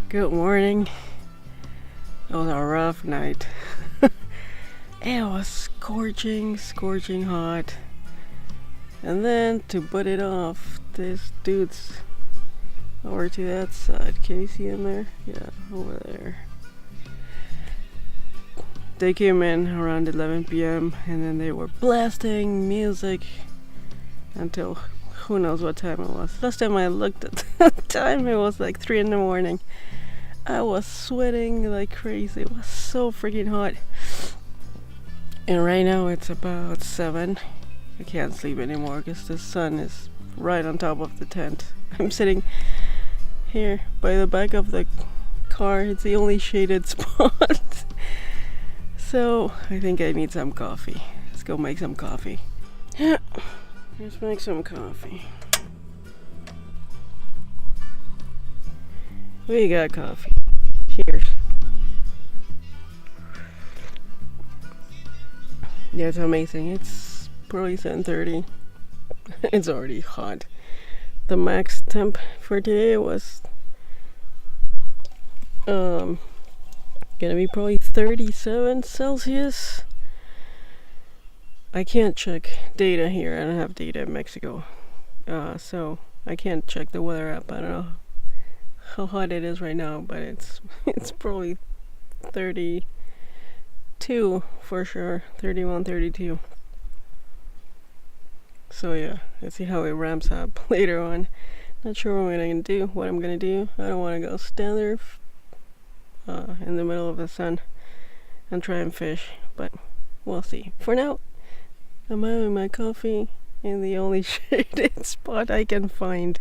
Good morning. It was a rough night. It was scorching hot. And then to put it off, this dude's over to that side. Can you see him there? Yeah, over there. They came in around 11 p.m. and then they were blasting music until who knows what time it was. Last time I looked at the time, it was like 3 in the morning. I was sweating like crazy. It was so freaking hot. And right now it's about 7. I can't sleep anymore because the sun is right on top of the tent. I'm sitting here by the back of the car. It's the only shaded spot. So I think I need some coffee. Let's go make some coffee. Yeah, let's make some coffee. We got coffee. Cheers. Yeah, it's amazing. It's probably 7:30. It's already hot. The max temp for today was gonna be probably 37 Celsius. I can't check data here. I don't have data in Mexico. So I can't check the weather app. I don't know how hot it is right now, but it's probably 32 for sure. 31, 32. So yeah, let's see how it ramps up later on. Not sure what I'm gonna do. I don't want to go stand there in the middle of the sun and try and fish, but we'll see. For now, I'm having my coffee in the only shaded spot I can find.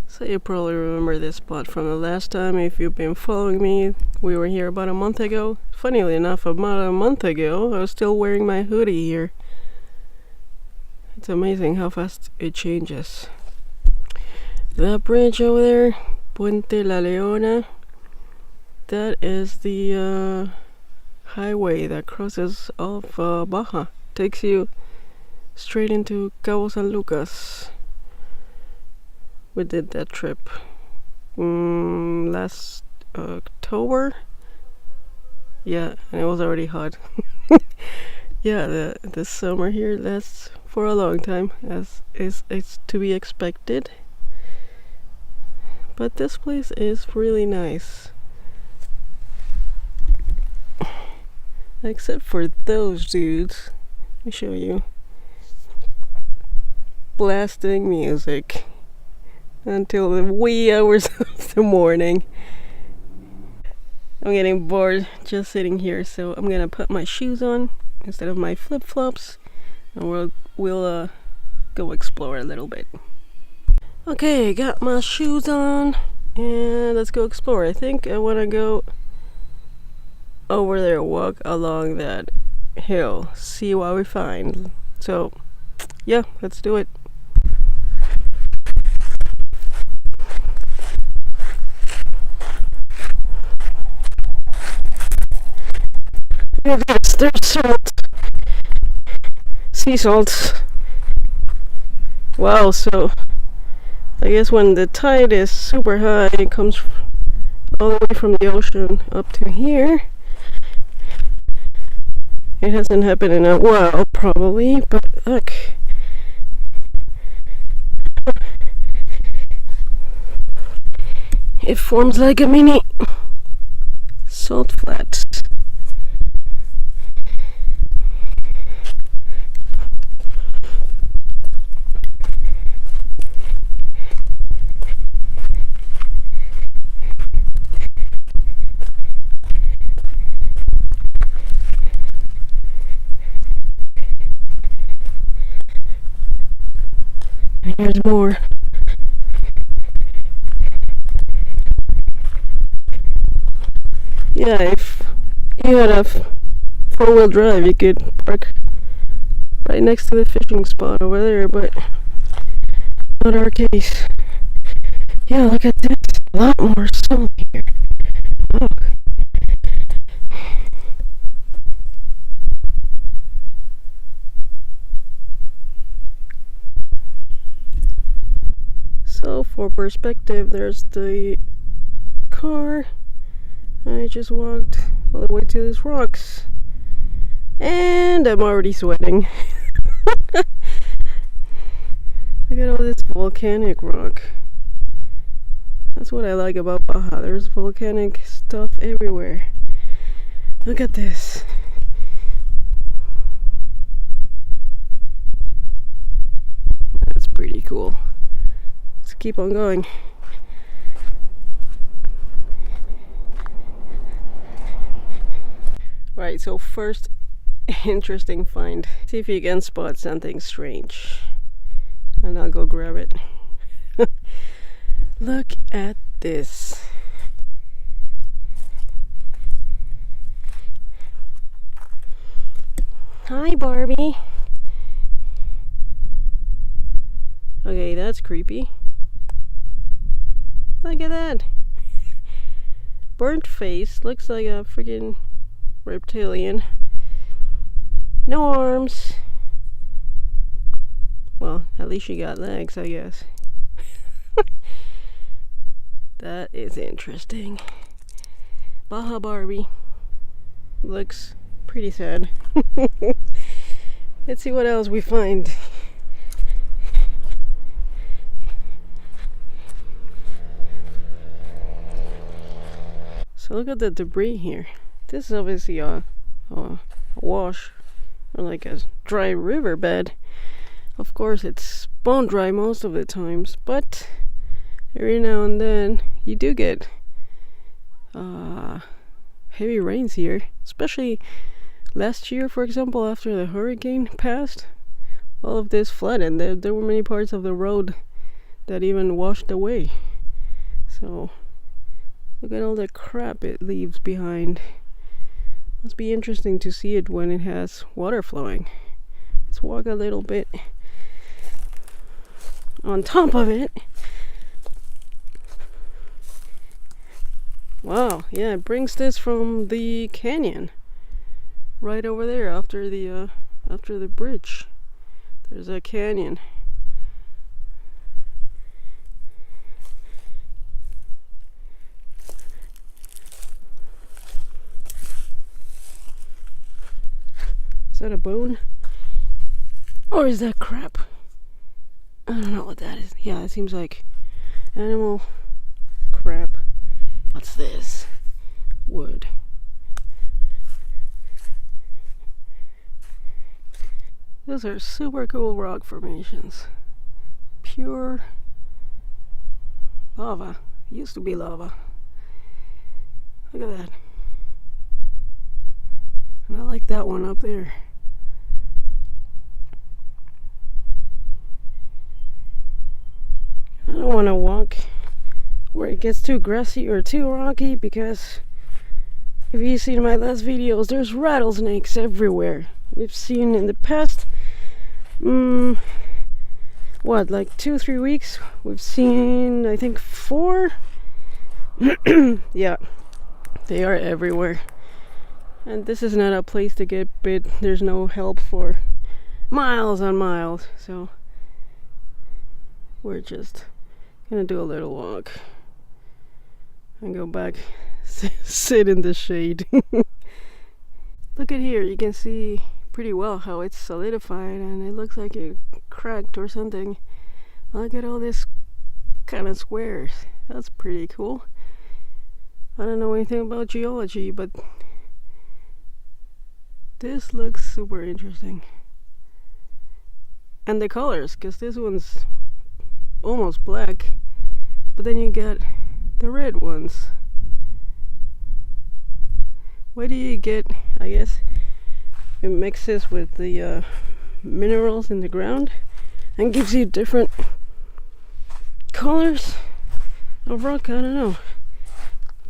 So you probably remember this spot from the last time if you've been following me. We were here about a month ago. Funnily enough, about a month ago, I was still wearing my hoodie here. It's amazing how fast it changes. That bridge over there, Puente La Leona, that is the highway that crosses off Baja. Takes you straight into Cabo San Lucas. We did that trip last October. Yeah, and it was already hot. Yeah, the summer here lasts for a long time, as it's to be expected. But this place is really nice. Except for those dudes. Let me show you. Blasting music until the wee hours of the morning. I'm getting bored just sitting here, so I'm gonna put my shoes on instead of my flip-flops, and we'll go explore a little bit. Okay, got my shoes on, and let's go explore. I think I want to go over there, walk along that hill, see what we find. So, yeah, let's do it. There's salt. Sea salts. Wow, so I guess when the tide is super high, it comes all the way from the ocean up to here. It hasn't happened in a while, probably, but look. It forms like a mini salt flat. And here's more. Yeah, if you had a 4-wheel drive, you could park right next to the fishing spot over there, but not our case. Yeah, look at this. A lot more salt here. Oh. So for perspective, there's the car just walked all the way to these rocks. And I'm already sweating. Look at all this volcanic rock. That's what I like about Baja. There's volcanic stuff everywhere. Look at this. That's pretty cool. Let's keep on going. Right, so first interesting find. See if you can spot something strange. And I'll go grab it. Look at this. Hi, Barbie. Okay, that's creepy. Look at that. Burnt face. Looks like a freaking reptilian. No arms. Well, at least she got legs, I guess. That is interesting. Baja Barbie. Looks pretty sad. Let's see what else we find. So look at the debris here. This is obviously a wash, or like a dry riverbed. Of course it's bone dry most of the times, but every now and then you do get heavy rains here, especially last year, for example, after the hurricane passed. All of this flooded. There were many parts of the road that even washed away. So look at all the crap it leaves behind. Must be interesting to see it when it has water flowing. Let's walk a little bit on top of it. Wow, yeah, it brings this from the canyon right over there after the bridge. There's a canyon. Is that a bone? Or is that crap? I don't know what that is. Yeah, it seems like animal crap. What's this? Wood. Those are super cool rock formations. Pure lava. Used to be lava. Look at that. And I like that one up there. I don't want to walk where it gets too grassy or too rocky, because if you've seen my last videos, there's rattlesnakes everywhere. We've seen in the past, like 2-3 weeks, we've seen, I think, 4. Yeah, they are everywhere. And this is not a place to get bit. There's no help for miles on miles. So we're just gonna do a little walk and go back, sit in the shade. Look at here, you can see pretty well how it's solidified, and it looks like it cracked or something. Look at all this kind of squares. That's pretty cool. I don't know anything about geology, but this looks super interesting. And the colors, because this one's almost black, but then you get the red ones. Why do you get, I guess it mixes with the minerals in the ground and gives you different colors of rock. I don't know,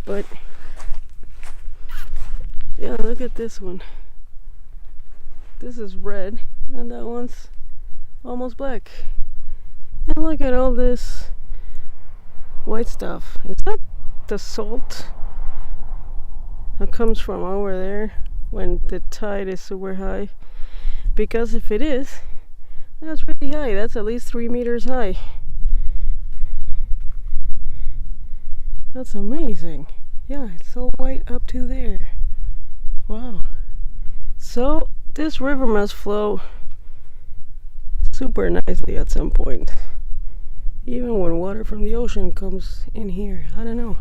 but yeah, look at this one. This is red and that one's almost black. And look at all this white stuff. Is that the salt that comes from over there when the tide is super high? Because if it is, that's really high. That's at least 3 meters high. That's amazing. Yeah, it's so white up to there. Wow. So this river must flow super nicely at some point. Even when water from the ocean comes in here. I don't know.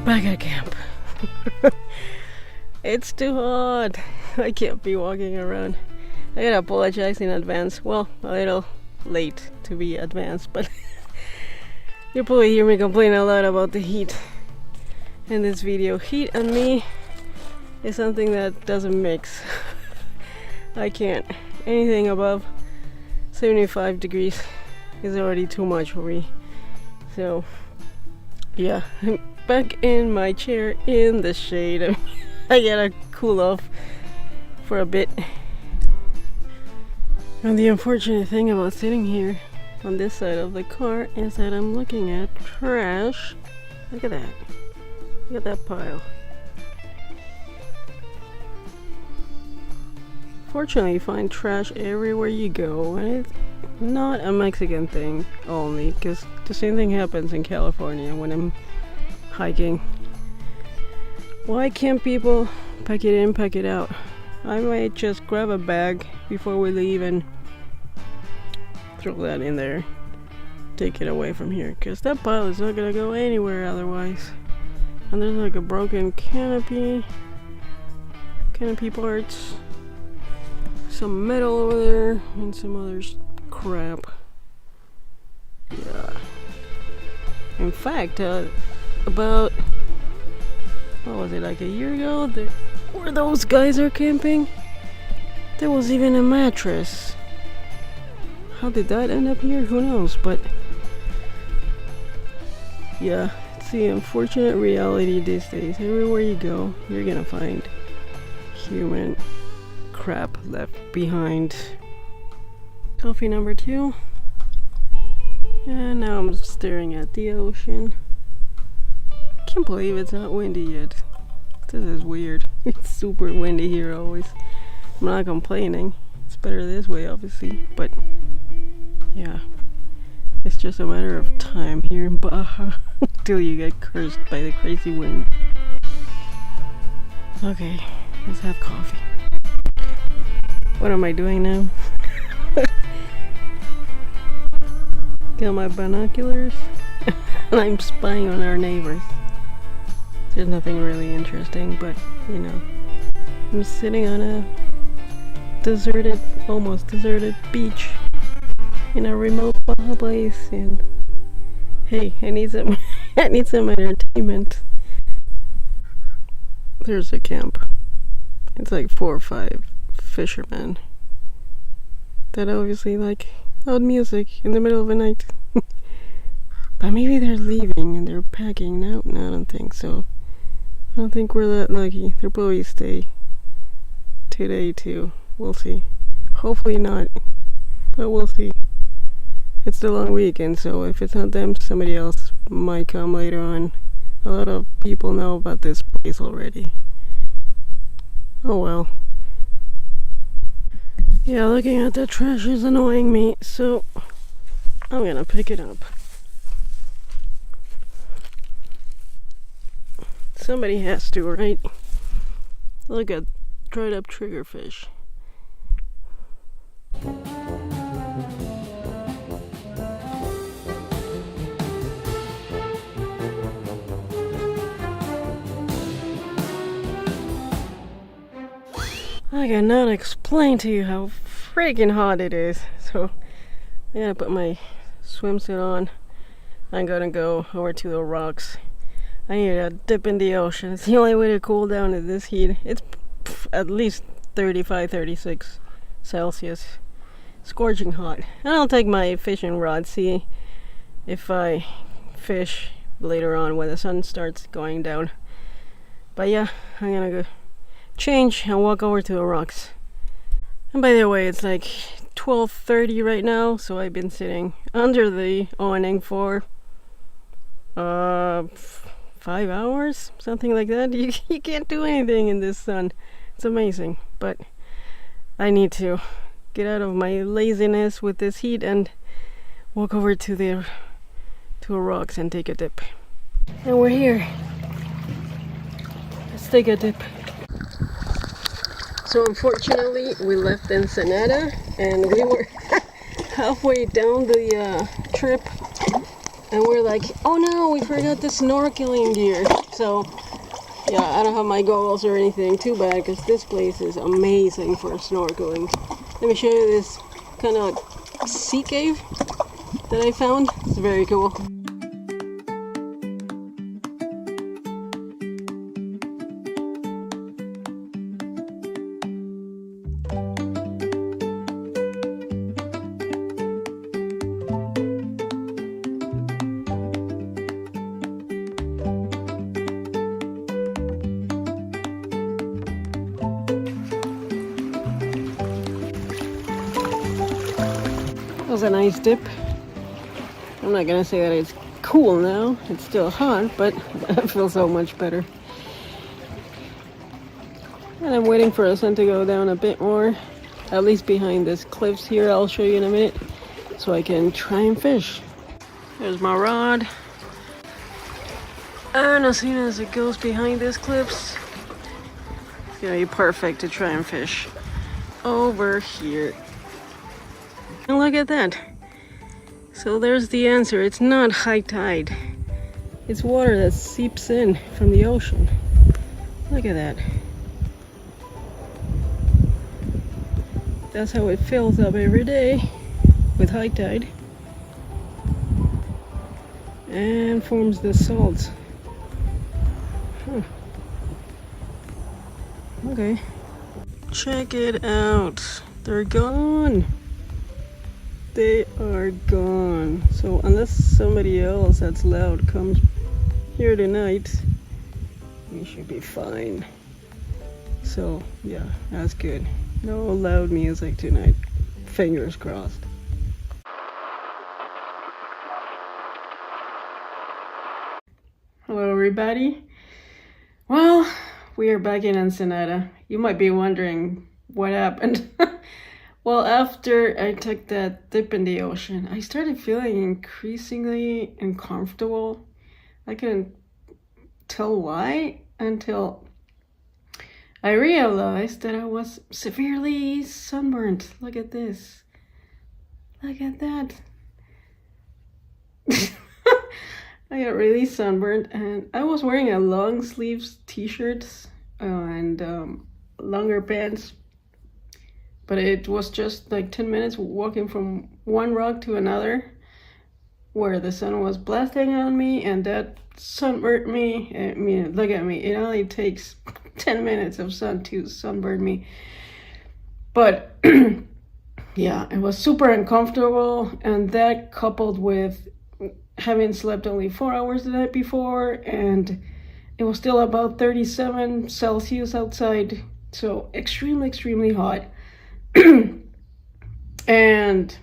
Back at camp. It's too hot. I can't be walking around. I gotta apologize in advance. Well, a little late to be advanced, but you'll probably hear me complain a lot about the heat in this video. Heat and me is something that doesn't mix. I can't. Anything above 75 degrees is already too much for me. So, yeah, I'm back in my chair in the shade. I gotta cool off for a bit. And the unfortunate thing about sitting here on this side of the car is that I'm looking at trash. Look at that. Look at that pile. Fortunately, you find trash everywhere you go, and it's not a Mexican thing only, because the same thing happens in California when I'm hiking. Why can't people pack it in, pack it out? I might just grab a bag before we leave and throw that in there. Take it away from here, because that pile is not gonna go anywhere otherwise. And there's like a broken canopy parts, some metal over there, and some other crap. Yeah. In fact, about, what was it, like a year ago, where those guys are camping, there was even a mattress. How did that end up here? Who knows? But yeah, it's the unfortunate reality these days. Everywhere you go, you're gonna find human crap left behind. Coffee number 2. And now I'm staring at the ocean. Can't believe it's not windy yet. This is weird. It's super windy here always. I'm not complaining. It's better this way, obviously. But yeah, it's just a matter of time here in Baja until you get cursed by the crazy wind. Okay, let's have coffee. What am I doing now? Got my binoculars and I'm spying on our neighbors. There's nothing really interesting, but you know, I'm sitting on a deserted, almost deserted beach in a remote Baja place, and hey, I need some I need some entertainment. There's a camp. It's like 4 or 5 fishermen that obviously like loud music in the middle of the night. But maybe they're leaving and they're packing. No, I don't think so. I don't think we're that lucky. They'll probably stay today too. We'll see. Hopefully not, but we'll see. It's the long weekend, so if it's not them, somebody else might come later on. A lot of people know about this place already. Oh well. Yeah, looking at the trash is annoying me, so I'm gonna pick it up. Somebody has to, right? Look at dried up triggerfish. I cannot explain to you how freaking hot it is. So I gotta put my swimsuit on. I'm gonna go over to the rocks. I need a dip in the ocean. It's the only way to cool down in this heat. It's at least 35, 36 Celsius. Scorching hot. And I'll take my fishing rod, see if I fish later on when the sun starts going down. But yeah, I'm gonna go change and walk over to the rocks. And by the way, it's like 12:30 right now, so I've been sitting under the awning for 5 hours, something like that. You can't do anything in this sun. It's amazing. But I need to get out of my laziness with this heat and walk over to the rocks and take a dip. And we're here. Let's take a dip. So unfortunately we left Ensenada and we were halfway down the trip and we're like, oh no, we forgot the snorkeling gear. So yeah, I don't have my goggles or anything, too bad, because this place is amazing for snorkeling. Let me show you this kind of sea cave that I found. It's very cool. That was a nice dip. I'm not gonna say that it's cool now. It's still hot, but I feel so much better. And I'm waiting for the sun to go down a bit more, at least behind these cliffs here. I'll show you in a minute, so I can try and fish. There's my rod. And as soon as it goes behind these cliffs, it's gonna be perfect to try and fish over here. And look at that. So there's the answer. It's not high tide. It's water that seeps in from the ocean. Look at that. That's how it fills up every day with high tide. And forms the salts. Huh. Okay. Check it out. They're gone. They are gone. So unless somebody else that's loud comes here tonight, we should be fine. So yeah, that's good. No loud music tonight. Fingers crossed. Hello everybody. Well, we are back in Ensenada. You might be wondering what happened. Well, after I took that dip in the ocean, I started feeling increasingly uncomfortable. I couldn't tell why until I realized that I was severely sunburned. Look at this. Look at that. I got really sunburned and I was wearing a long sleeves t-shirt and longer pants. But it was just like 10 minutes walking from one rock to another where the sun was blasting on me and that sunburned me. I mean, look at me. It only takes 10 minutes of sun to sunburn me. But yeah, it was super uncomfortable. And that coupled with having slept only 4 hours the night before and it was still about 37 Celsius outside. So extremely, extremely hot. And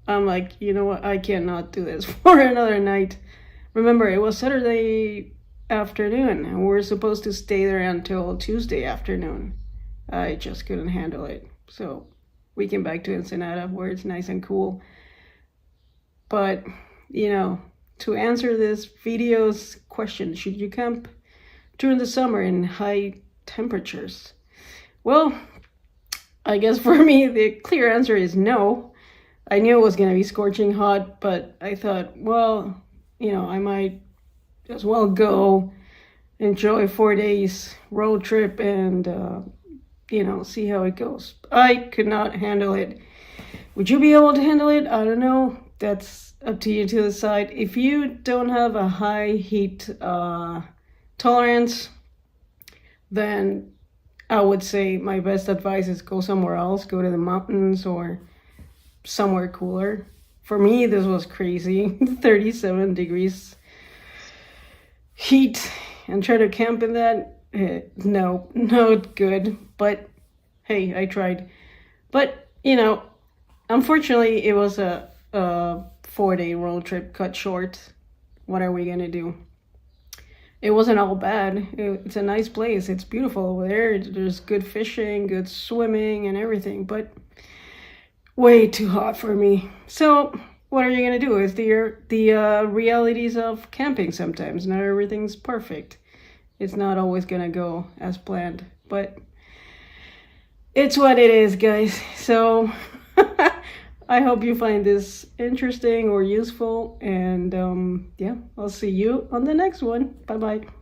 I'm like, you know what, I cannot do this for another night. Remember, it was Saturday afternoon and we're supposed to stay there until Tuesday afternoon. I just couldn't handle it. So we came back to Ensenada where it's nice and cool. But, you know, to answer this video's question, should you camp during the summer in high temperatures? Well, I guess for me, the clear answer is no. I knew it was going to be scorching hot, but I thought, well, you know, I might as well go enjoy 4 days road trip and, you know, see how it goes. I could not handle it. Would you be able to handle it? I don't know. That's up to you to decide. If you don't have a high heat tolerance, then I would say my best advice is go somewhere else, go to the mountains or somewhere cooler. For me, this was crazy, 37 degrees heat and try to camp in that. No, not good, but hey, I tried. But, you know, unfortunately, it was a 4-day road trip cut short. What are we gonna do? it wasn't all bad. It's a nice place. It's beautiful over there. There's good fishing, good swimming, and everything, but way too hot for me. So what are you gonna do? It's the realities of camping. Sometimes not everything's perfect. It's not always gonna go as planned, but it's what it is, guys. So I hope you find this interesting or useful, and yeah, I'll see you on the next one. Bye bye.